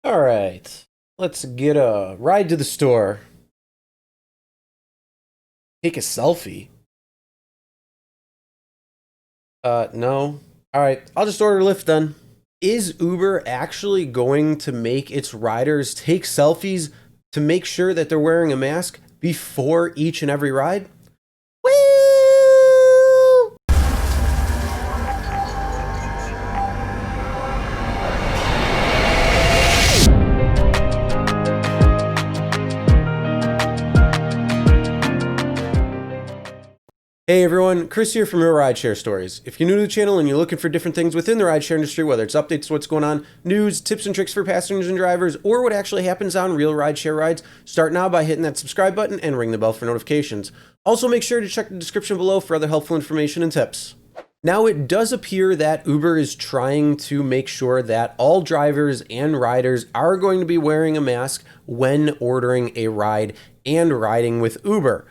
All right, let's get a ride to the store. Take a selfie. No. All right, I'll just order Lyft then. Is Uber actually going to make its riders take selfies to make sure that they're wearing a mask before each and every ride? Woo! Hey everyone, Chris here from Real Rideshare Stories. If you're new to the channel and you're looking for different things within the rideshare industry, whether it's updates to what's going on, news, tips and tricks for passengers and drivers, or what actually happens on real rideshare rides, start now by hitting that subscribe button and ring the bell for notifications. Also make sure to check the description below for other helpful information and tips. Now, it does appear that Uber is trying to make sure that all drivers and riders are going to be wearing a mask when ordering a ride and riding with Uber.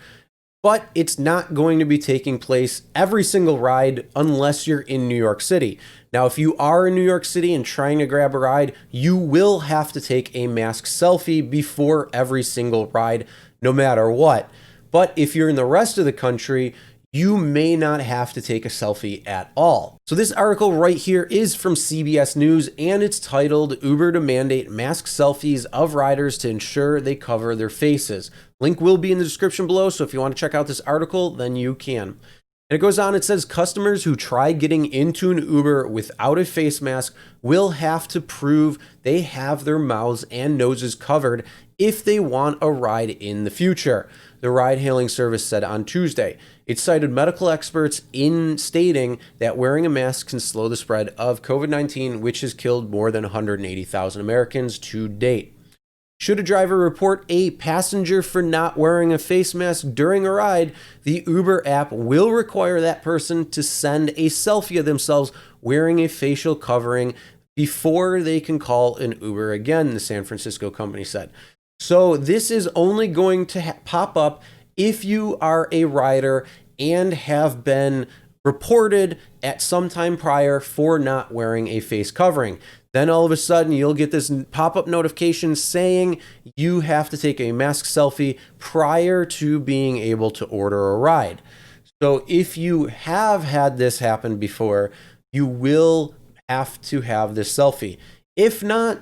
But it's not going to be taking place every single ride unless you're in New York City. Now, if you are in New York City and trying to grab a ride, you will have to take a mask selfie before every single ride, no matter what. But if you're in the rest of the country, you may not have to take a selfie at all. So this article right here is from CBS News, and it's titled "Uber to Mandate Mask Selfies of Riders to Ensure They Cover Their Faces." Link will be in the description below, so if you want to check out this article, then you can. And it goes on, it says customers who try getting into an Uber without a face mask will have to prove they have their mouths and noses covered if they want a ride in the future, the ride-hailing service said on Tuesday. It cited medical experts in stating that wearing a mask can slow the spread of COVID-19, which has killed more than 180,000 Americans to date. Should a driver report a passenger for not wearing a face mask during a ride, the Uber app will require that person to send a selfie of themselves wearing a facial covering before they can call an Uber again, the San Francisco company said. So this is only going to pop up if you are a rider and have been reported at some time prior for not wearing a face covering. Then all of a sudden you'll get this pop-up notification saying you have to take a mask selfie prior to being able to order a ride. So if you have had this happen before, you will have to have this selfie. If not,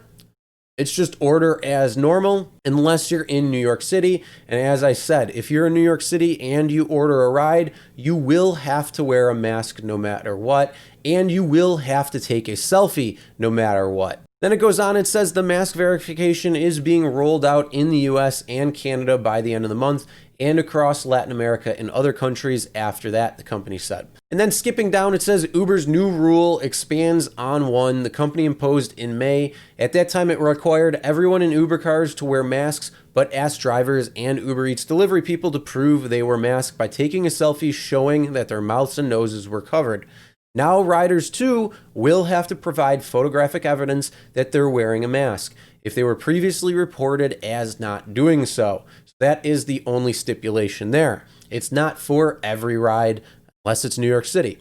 it's just order as normal unless you're in New York City. And as I said, if you're in New York City and you order a ride, you will have to wear a mask no matter what, and you will have to take a selfie no matter what. Then it goes on, it says the mask verification is being rolled out in the US and Canada by the end of the month and across Latin America and other countries after that, the company said. And then skipping down, it says Uber's new rule expands on one the company imposed in May. At that time, it required everyone in Uber cars to wear masks, but asked drivers and UberEATS delivery people to prove they were masked by taking a selfie showing that their mouths and noses were covered. Now riders too will have to provide photographic evidence that they're wearing a mask if they were previously reported as not doing so. So that is the only stipulation there. It's not for every ride unless it's New York City.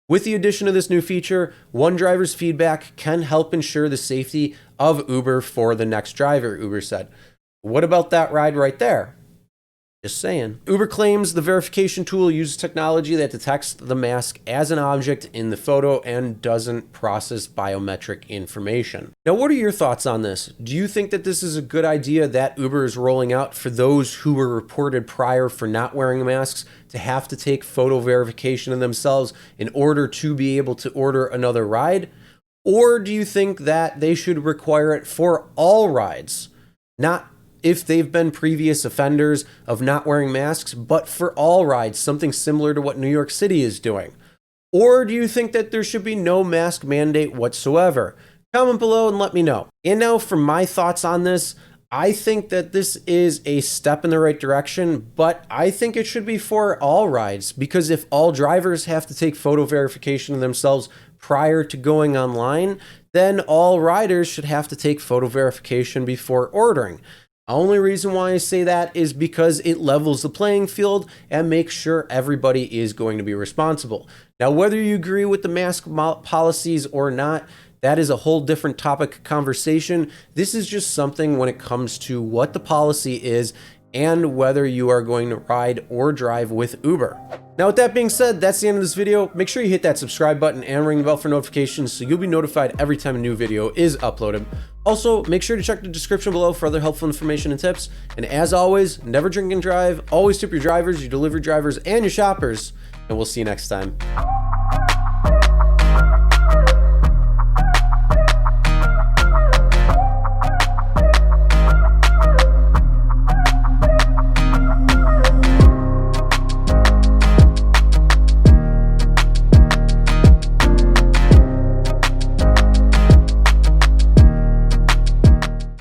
With the addition of this new feature, one driver's feedback can help ensure the safety of Uber for the next driver, Uber said. What about that ride right there? Just saying. Uber claims the verification tool uses technology that detects the mask as an object in the photo and doesn't process biometric information. Now, what are your thoughts on this? Do you think that this is a good idea that Uber is rolling out for those who were reported prior for not wearing masks to have to take photo verification of themselves in order to be able to order another ride? Or do you think that they should require it for all rides? Not if they've been previous offenders of not wearing masks, but for all rides, something similar to what New York City is doing? Or do you think that there should be no mask mandate whatsoever? Comment below and let me know. And now for my thoughts on this, I think that this is a step in the right direction, but I think it should be for all rides, because if all drivers have to take photo verification of themselves prior to going online, then all riders should have to take photo verification before ordering. The only reason why I say that is because it levels the playing field and makes sure everybody is going to be responsible. Now, whether you agree with the mask policies or not, that is a whole different topic conversation. This is just something when it comes to what the policy is and whether you are going to ride or drive with Uber. Now, with that being said, that's the end of this video. Make sure you hit that subscribe button and ring the bell for notifications so you'll be notified every time a new video is uploaded. Also, make sure to check the description below for other helpful information and tips. And as always, never drink and drive, always tip your drivers, your delivery drivers, and your shoppers. And we'll see you next time.